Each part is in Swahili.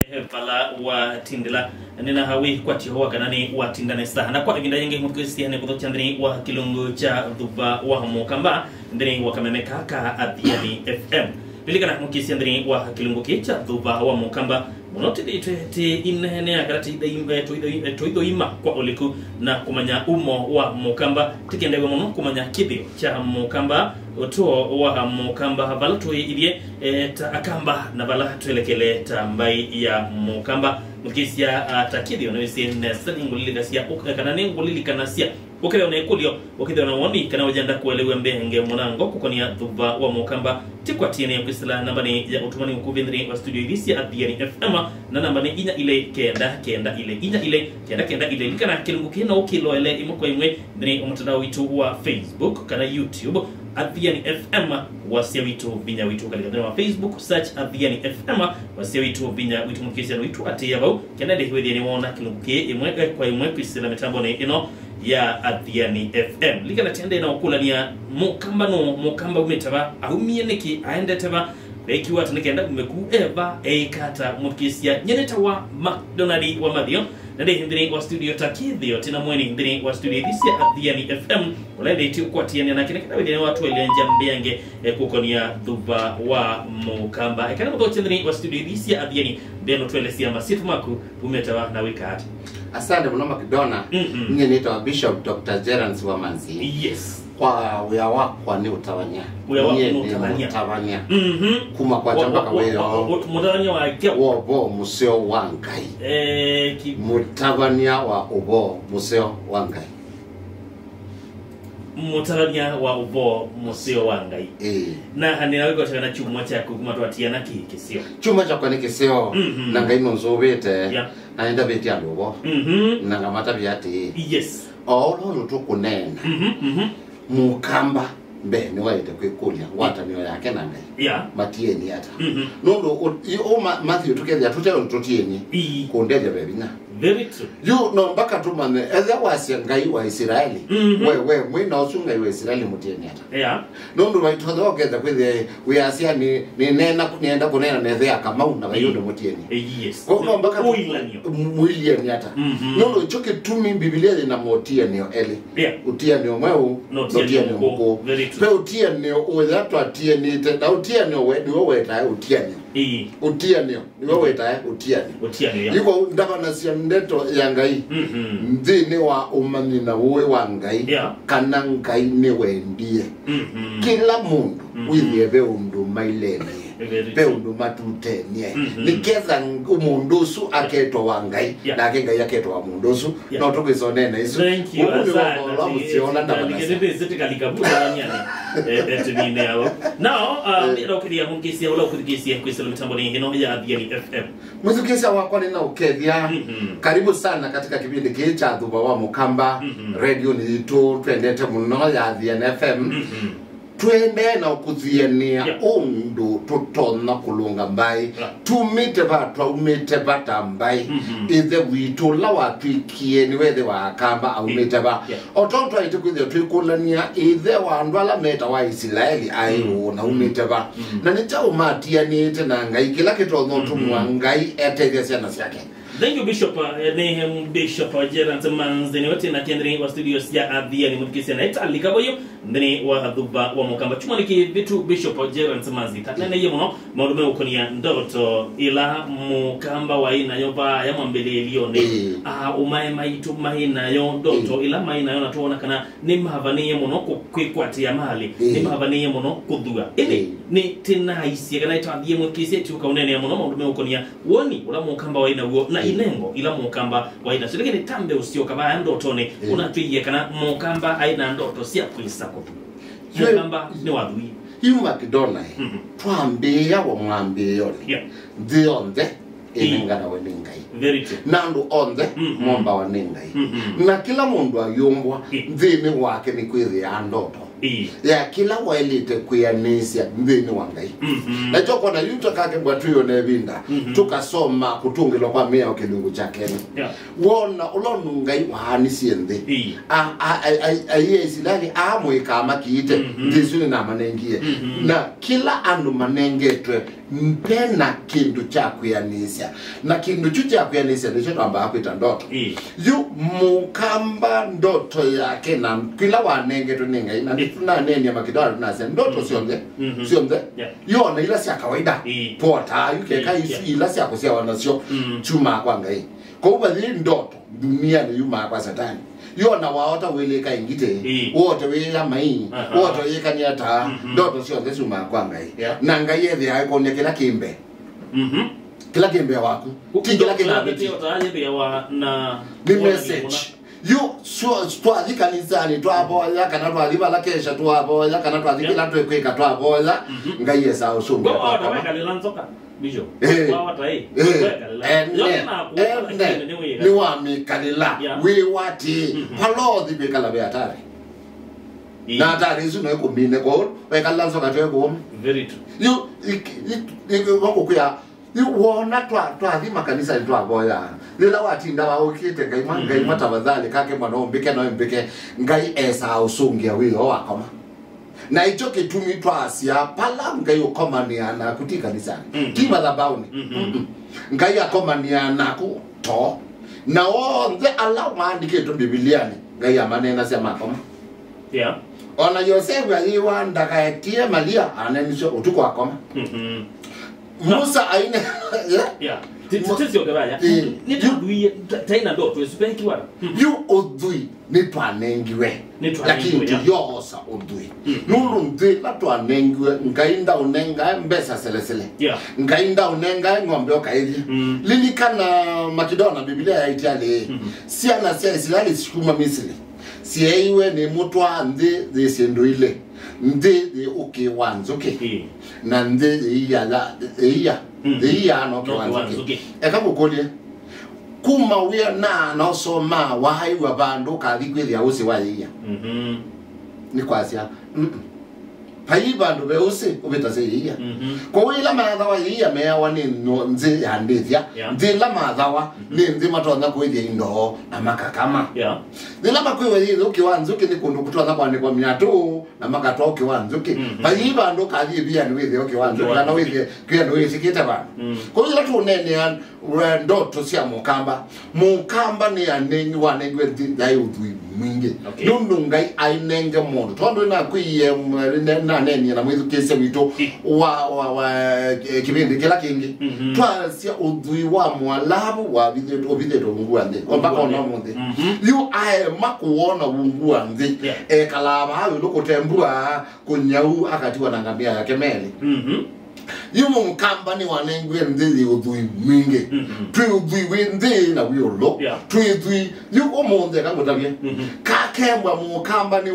Pala wa tindila nina hawi kwa tihoa kanani wa tindane saha na kwa vinda yenge mtukisi hane kutoka ndani wa kilungu cha dhuba wa mukamba ndani wa kamemeka ka Adhiani FM bilikana mukisi ndani wa kilungu cha dhuba wa mukamba monotide itete inene akarati toido ima kwa oliku na kumanya umo wa mukamba tikendewe mono kumanya kibio cha mukamba oto wa mukamba balatu idie ta akamba na bala tuelekele tambai ya mukamba mukisia takidi onwesi nesa ingulili kasia kana ngulili kanasia okele onekulio okide onawoni kana wajanda kuelewe mbenge munango kukonia dhuba wa mukamba tikwa tiene ya krisla nambani ya utumani ukuvindri wa studio idisi ya Adhiani FM na nambani inya ile kenda ile likana kilungu kina ukilo ele imoko imwe ndani umtandao witu wa Facebook kana YouTube Adhiani FM wasia witu binya witu katika wa Facebook search Adhiani FM wasia witu binya witu mukisia witu atiyabau kenda de hwedi ni wona kilungu ke imwe kwa imwe krisla mitambo ne ino ya Adhiani FM likana tende na okula ni mukamba umetaba ahumieneki aende taba bekiwa tunekenda kumeku eva kata mukisia nyeneta wa McDonald wa Mathio na ndiri wa studio takithio tina mweni ndiri wa studio disi Adhiani FM wale ti kwa tiene na kinekenda wale watu elenja mbenge kukonia dhuba wa mukamba kana kutoka ndiri wa studio disi Adhiani beno twelesia masifu maku umetaba na wikati. Asante mno Makidona. Nyeneta Bishop Dr. Gerans wa Manzi. Yes. Kwa uya wako ni utawanya. Uya wako ni utawanya. Kuma kwa jamba kaweyo. Mutawanya wa kia. Wobo museo wangai. Mutawanya wa obo museo wangai. Mutawanya wa obo museo wangai. Na hanina wiko chakana chuma chako kumatuatia na kisio. Chuma chako ni kisio. Nangai monzobete. Naenda beti ya lobo. Nangamata biati. Yes. Olo nutuku nena. Mukamba bene waite kwikulia watanio yake nangai. Yeah. Matieni hata. Nondo o Matthew tukeza tutelo tutieni. Kondeje bebina. Very true. You no mpaka tumane eza wasengai wa Israeli. Wewe mwina osungai wa Israeli mutieni hata. Yeah. Nondo waitoza okeza kwethe we asia ni nena kunienda kunena nethea kama una bayundo mutieni. Yes. Ko mpaka muilieni hata. Nondo choke tumi Biblia ina motia nio eli. Yeah. Utia nio mweu, utia nio mko. Pe utia nio uwezatu atia ni te na utia nio we niwe weta utia nio. Utia nio niwe weta utia nio. Utia nio. Yuko ndaka na sia ndeto ya ngai. Ndini wa umani na uwe wa ngai. Kana ngai ni wendie. Kila mundu withie undu maileni. Pe undu matutenie. Nikeza umundusu aketo wa ngai. Na ngai aketo wa mundusu. Na utukiso nena isu. Thank you. Now, mira mungisia wala ukudikisia kwesela mitambo ni hino ya Adhiani FM. Muzikisa wako nina ukethia. Karibu sana katika kipindi hiki cha dhuba wa mukamba. Radio ni itu twendete muno ya Adhiani FM. Twende na ukuthienia undu tutona kulunga mbai tumite batwa umite bata mbai ithe witu la watwikie ni wethe wa kamba au mite ba otonto ite kwithio twikulania ithe wa ndwala meta wa Israeli ayo na umite ba na nita umatia ni ite na ngai kila kitu tumwa ngai etethia ciana ciake. Thank you Bishop Bishop Gerans Manzi ni wote na kendri wa studio ya Adhiani mukisia na italika boyo ndani wa dhuba wa mukamba chuma niki vitu Bishop Gerans Manzi tatene yemo no maulume ukonia ndoto ila mukamba wa ina yoba ya mwambele lione umae maitu mahina yo ndoto ila mahina yo natuona kana ni mahavani yemo no kukwatia mali ni mahavani yemo no kudua ili ni tena isi kana itadhiye mukisia chuka unene yemo no maulume ukonia woni ula mukamba wa ina uo na inengo ila mukamba wa ina silege ni tambe usio kabaya ndotone unatuiye kana mukamba aina ndoto sia kwisa kotu mukamba ni wadhui hiu Makidona twambia wa mwambia dhionde inengana wa ningai. Very true. Nandu onde mwamba wa ningai. Na kila mundu ayumbwa dhini wake ni kuithi ya ndoto. Ya kila waelite kuyanisia dhini wangai. Na choko na yuto kake mbwatuyo nebinda tukasoma kutungilo kwa mea kilungu chakeni wona ulonu ngai wahanisi endhi aiye Israeli amwe kama kiite ndizuni na manengie na kila andu manengetwe mpena kindu cha kuyanisha na kindu cha kuyanisha ndicho twamba akwita ndoto yu mukamba ndoto yake na kila wanenge tuninga ina tuna neni makidara tunasema ndoto sionze sionze yona ila si kawaida pota yuke kai ila si akosia wanasio chuma kwanga hii kwa hivyo ndoto dunia ni yuma kwa satani yona waota wele ka ingite wote wele mai wote wele kanyata ndoto sionze chuma kwanga hii na ngayethe aikone kila kimbe kila kimbe wako kila kimbe na ni message you so twathi kanisani twaboya kana twathiba la kesha twaboya kana twathikila twekwika twaboya ngaiye sao sunga bijo ni wa mikalila we wati palothi bekala be atari na atari zuno eko mine ko bekala nzoka tweko very true you wako kuya you wona twathi makanisa twaboya lila watinda wa ukite ngai matavadhali kake mwana ombike no mbike ngai esa usungia wilo wakoma na hicho kitumi twasia pala ngai ukomaniana kutika nisani kima dhabauni ngai akomaniana ku to na onze ala maandike to bibiliani ngai amanena sema koma ona Yosefu aliwanda kaetie Maria ananisho utuko akoma Musa aine titisi ogabaya ni tadui taina ndoto esipeki wala you odui ni twanengiwe lakini yosa odui nulu ndi la twanengiwe ngainda unenga mbesa selesele ngainda unenga ngombe okaidi lilikana Makedona Biblia ya Italy siana sia Israeli sikuma Misri sieiwe ni mutwa ndi zisendoile ndi uke wanzuke na ndi iya iya no wanzuke ekabukolie kuma we na so ma wahai wa bandu kathikwiria usi wa iya ni kwasia pai bandu be usi ubita se iya ko ila matha wa iya mewa ni no nzi handithia ndila matha wa ni nzi matonda kuithia indo na makakama ndila makwiwe yizo kiwanzuki ni kundu kutonda kwa ni kwa miatu na makatwa kiwanzuki pai bandu kathi bia ni withia kiwanzuki na withia kia ndo isikita ba ko ila tu nene ndoto sia mukamba ni anengi wanengwe ndai udui mwingi nundu ngai ainenge mundu tondo na kuiye na neni na mwizu kese wito wa kibindi kila kingi twasia udui wa mwalabu wa video ngwande ombaka ona munde you ae makuona ngwande kalaba hayo lokotembua kunyau akatiwa na ngambia yake meli yumu mkamba ni wanengwe ndili udui mwingi tui udui wende na wiolo tui udui yuko monde kangotabye kakembwa mukamba ni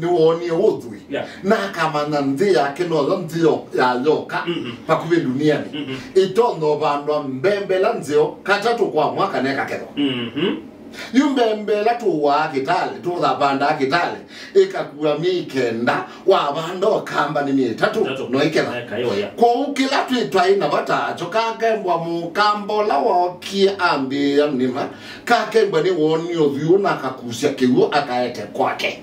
woni udui na kama nandi yake no ndio ya loka pakuve duniani itondo bandwa mbembela nzio katatu kwa mwaka neka kedo yumbembela tuwa kitale tuza banda kitale ikakuwa mikenda wa bando kamba ni mitatu no ikela ko ukila twitwaina batacho kakembwa mukambo la wokie ambi nima kakembwa ni woni oviuna akakusya kiwo akaete kwake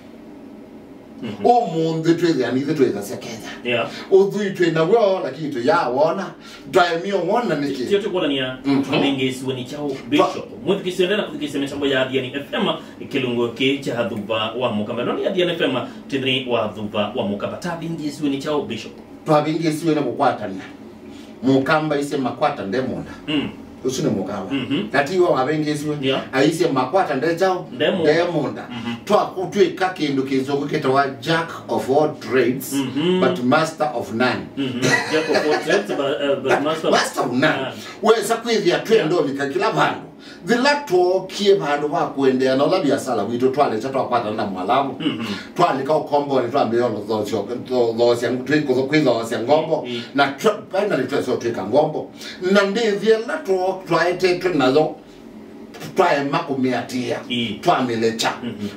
omunde twezi anize tweza sekenya udhui twena wo lakini to ya wona daimio wona niki tio tukola nia twengesi woni chao bishop mwetu kisendana kukisema chambo ya Diani FM kilungo ke cha hadhuba wa mukamba no ya Diani FM tindri wa hadhuba wa mukamba tabingesi woni chao bishop twabingesi wena kukwatana mukamba ise makwata ndemona usune mukamba kati wa abengesiwe aise makwata ndechao ndemunda twakutwe kakindu kizogo kitawa jack of all trades but master of none jack of all trades but master of none wesa kwithia twendo bikakila bandu Zilato kie bandu wa kuendea na labia sala wito twale chatwa kwata na mwalabu twale ka ukombo ni twambe yono zosi yangu kwizo ngombo na bana ni twaso twika ngombo na ndivye lato twaete tunazo twae makumiatia twamelecha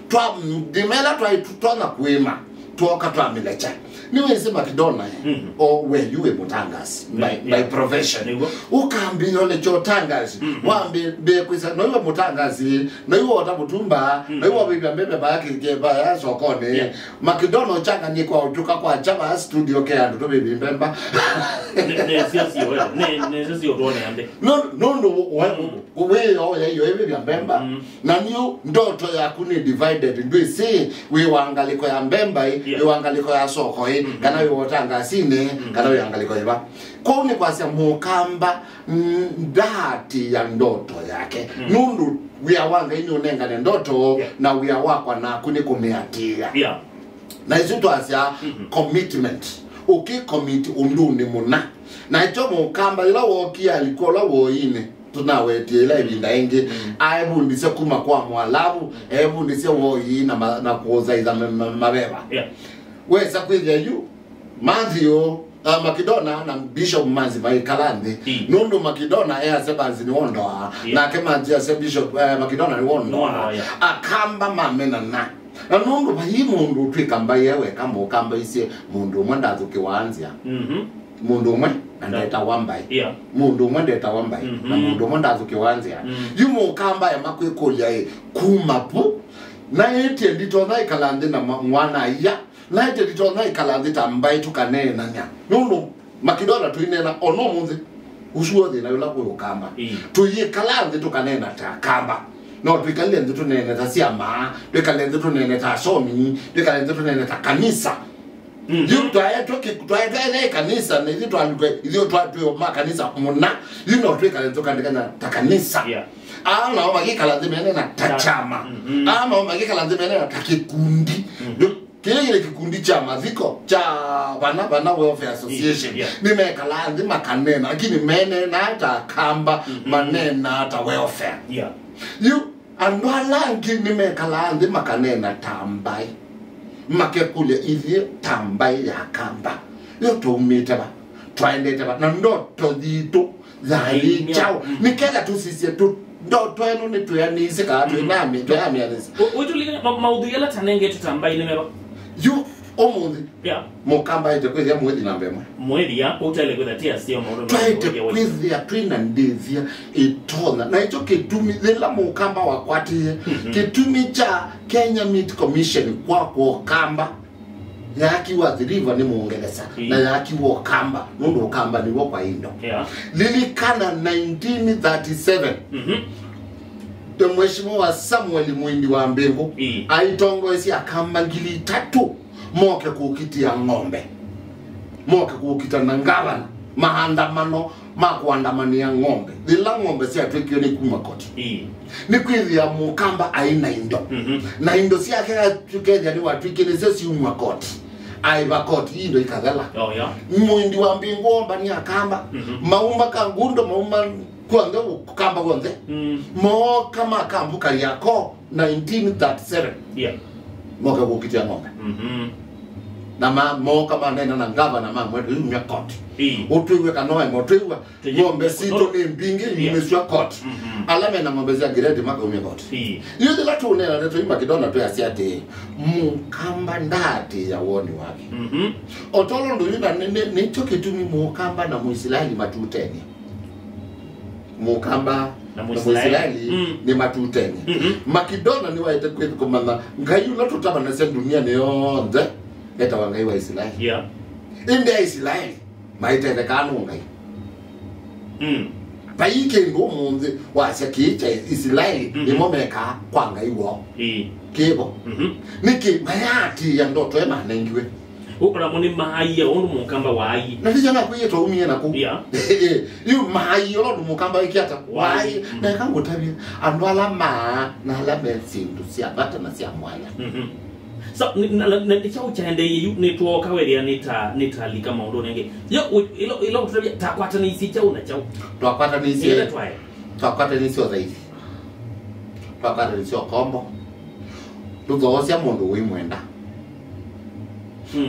twamdimela twaitutona kuima tuoka twamilecha niwe sema kidona or where you mutangas by profession ukambi yole chotangas wambi be kwisa no yo mutangas no yo otabutumba no yo bibi mbebe ba yake ke ba ya sokone makidono changa ni kwa utuka kwa chama studio ke andu to bibi mbemba ne sio tuone ande no we o yo bibi mbemba na niyo ndoto ya kuni divided ndwe si we wangaliko ya mbemba we wangaliko ya soko kana we wotanga sine kana we wangaliko iba kwa ni kwa sia mukamba ndati ya ndoto yake nundu we awanga inyo nenga ne ndoto na we awakwa na kuni kumeatia na izo to asia commitment commit unduni muna na ito mukamba ila wokia alikola woine tunawetie ila ibinda ingi aibu ndise kuma kwa mwalabu aibu ndise woyi na kuoza iza mabeba weza kwithia yu Matthew Makidona na Bishop Manzi Kalande nundu Makidona sebanzi ni ondoa na kemanzi se Bishop Makidona ni ondoa akamba mamena na nundu bayi mundu twikamba yewe kama ukamba isi mundu mwenda tukiwanzia mundu mwe ndeta wambai mundu mwe ndeta wambai na mundu mwe ndazukiwanzia yumo kamba ya makwikolia kumapu na ete ndito na Kalande na mwana ya na ete ndito na Kalande tambai tukanena nya nundu Makidona tuinena ono munzi usuothi na yula kukamba tuye Kalande tukanena takamba no twikalenze tunene ta siama twikalenze tunene ta somi twikalenze tunene ta kanisa yuto ayatoke kanisa na hizo twa makanisa muna you know twikalenze kandikana ta kanisa ama magikalanze menene na tachama ama magikalanze menene na takikundi kile kikundi cha maziko cha bana welfare association nimekalanze makanena lakini mene na hata kamba manena hata welfare you andwalangi nimekalanze makanena tambai makekule izi tambai ya kamba yoto umiteba twaendeteba na ndoto dito zali chao nikela tu sisi tu ndoto eno ni tuyanise ka tu nami tuyamianise utulinga maudhu yala tanenge tutambai nimeba you omundi mukamba ite kwezi ya mwezi nambemwe mwezi ya utale kweza tia siyo maudu twaite kwezi ya twina ndezia itona na icho kitumi zila mukamba wakwatie kitumi cha Kenya Meat Commission kwa kamba yaki wathiriva ni muongelesa na yaki wakamba nundu wakamba ni wakwa indo lilikana 1937 Mheshimiwa Samuel Mwindi wa Mbingu aitongoesi akamba ngili 3 moke kukitia ng'ombe moke kukita na ngavana maandamano makuandamania ng'ombe dila ng'ombe si atwekio ni kumakoti ni kwithia mukamba aina indo na indo si akega tukethia ni watwiki ni sesi umakoti aiva koti indo ikadhala Mwindi wa Mbingu omba ni akamba maumba kangundo maumba kwanza kamba kwanza mo kama kambuka yako 1937 moke kukitia ng'ombe na mo kama nena na ngavana mwedu yu koti utwiwe kanoe motwiwe ng'ombe sito ni mbingi imeswa koti alame na ng'ombe za giredi maka koti yuzi la tunena neto ima Kidona tu asiate mukamba ndati ya woni wake otolo ndu yuna neto kitumi mukamba na Muislaeli matuteni mukamba na Muislaeli ni matuteni Makidona ni waite kwetu kumana ngayula tutaba na se dunia ni yonde eta wangai wa Israeli inde Israeli maite kanu ngai paike ndo munzi wa sekicha Israeli ni momeka kwa ngai wo kebo niki mayati ya ndoto ema nengiwe ukora muni mahaiya onu mukamba wai na vijana kuyeto umie na ku yu mahaiya lo mukamba ikiata wai na kango tabia andwala na la bensindu sia bata na sia mwanya so ni chao chaende yu ni tuoka weria nita lika maundo nenge yo ilo kutabia takwata ni isi chao na chao twakwata ni isi twakwata ni isi zaidi twakwata ni isi kombo tuzosia mundu wimwenda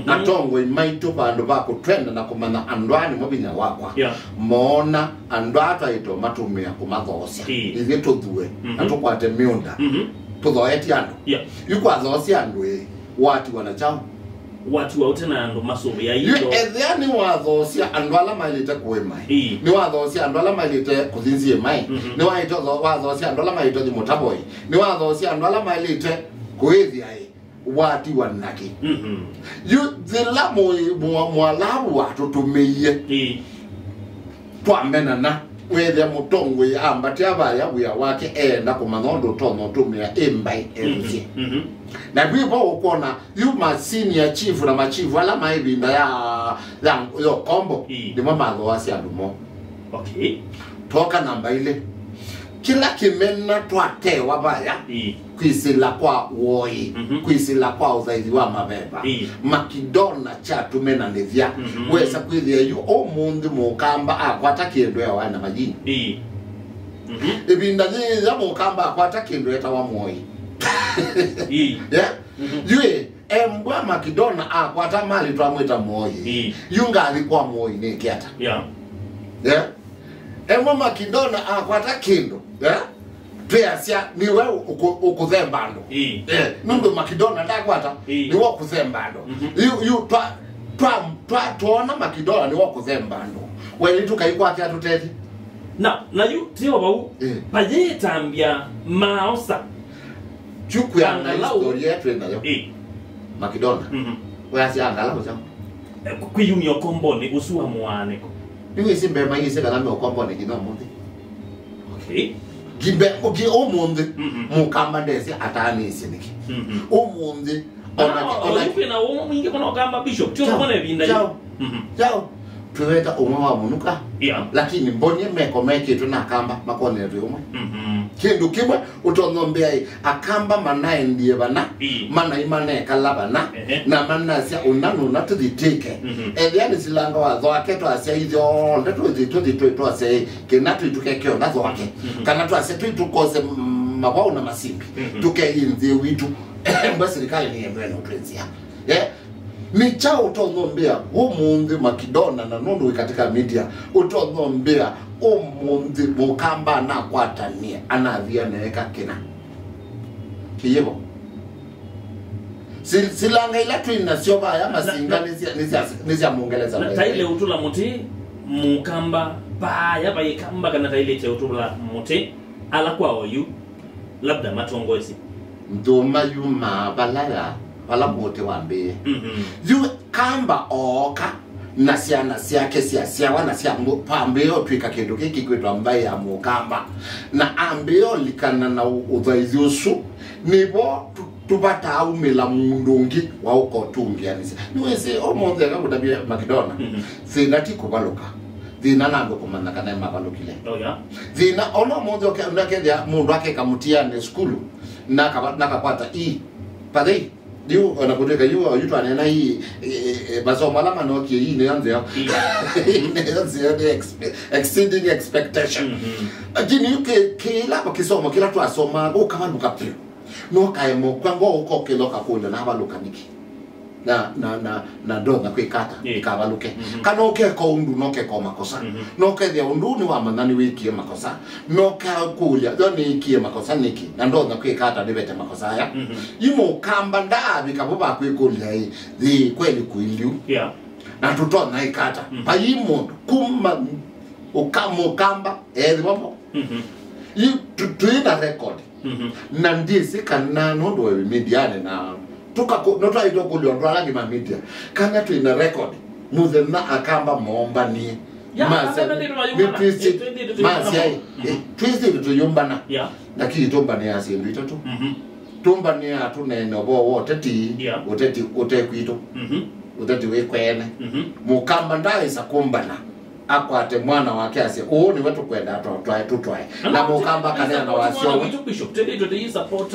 atongwe maito bandu bako twenda na kumana andwani mobinya wakwa mona andwata ito matumia kumathosia ithi tuthue atukwate miunda tuthoeti andu yukwa thosia andu wati wanachao watu wote na ndo masuri ya yu ito ethia ni watho cia andu ala mailite kuwe mai ni watho cia andu ala mailite kuthinzie mai ni watho cia andu ala mailite thimutaboi ni watho cia andu ala mailite kuithia wati wanaki yu zila mwalabu watutumie twamena na wethe mutongwe ambatia baya buya wake enda kumangondo tono tumia imbai enzi na bibo ukona yu senior chief na machifu ala maibinda ya yo kombo ni mama wasi adumo okay toka namba ile kila kimena twatewa baya kwisila kwa woi kwisila kwa uzaidi wa mabeba makidona cha tumena nevya wesa kwithia yu omundi mukamba akwata kindu ya wana majini ibinda ya mukamba akwata kindu eta wa moi yeah yue embwa makidona akwata mali twamwita moi yunga alikuwa moi ni kiata yeah embwa makidona akwata kindu yeah Peasia ni wewe ukuzembando nundu makidona ndakwata ni wewe ukuzembando you tuona makidona ni wewe ukuzembando wewe tukaikwa kya tutete na yu tiwa bau pajitambia maosa chuku ya na historia yetu nayo makidona wewe asi angala kwa kwiyumyo kombone usuwa mwaneko niwe simbe mayise kana me okombone kino mundi okay Gimbe ogi omundi mukamba ndese atani isiniki omundi ona na wo mwingi kono kamba bishop tyo kone binda chao tuweta umwa munuka lakini mbonye meko meke tunakamba makone ryumwe kindu kimwe utongombea akamba manaye ndiye bana mana imane kalabana na manasya unanu natuditike eliani silanga wazo aketo asya hizo ndeto zito asya kenatu itukeke ndazo wake kana tu asya tukose mabao na masimbi tukeinze witu mbwa serikali ni mbeno twenzia ni chao utongombea umundi makidona na nundu katika media utongombea umundi mukamba na kwatania anavia neka kina kiyevo silanga ila tu inasioba ya masinga nizia mungeleza na taile utula muti mukamba baya bayikamba kana taile che utula muti ala kwa oyu labda matongozi ndoma yuma balala wala bote wambe yu kamba oka na siake sia wana sia pambeo twika kindu kiki kwetu ambaye ya mukamba na ambeo likana na udhaizi usu nibo tubata aumela mundungi wa uko tungi anise niwese omonde ngakutabia makidona sindati kubaluka zina nando kumana kana mabalukile zina ono monde okendea mundu ake kamutia ne school nakakwata padei yu anakuteka yu anena hii masomo ala manoki hii neanze ya exceeding expectation lakini yuke kila kisomo kila tu asoma ukama nukapio no kaemo kwango uko kiloka kule na baluka niki na donga kwikata kabaluke kanoke ko undu noke ko makosa noke dia undu ni wa manani wiki makosa noka kulia doni iki makosa niki na donga kwikata dibete makosa ya yimo kamba ndabi kabuba kwikulia hii di kweli kuiliu na tutona ikata payimo kuma ukamo kamba wapo you tuina record na ndisi kana ndo we mediane na tuka notwa ito kuliondoa rangi ma media kana tu ina record muzena akamba momba ni twisted to yombana lakini tomba ni asindu itoto tomba ni atunene bo wote ti kwito utati wekwene mukamba ndai sakumbana akwate mwana wake ase ni wetu kwenda tutwae na mukamba kana na wasio bishop tell you to support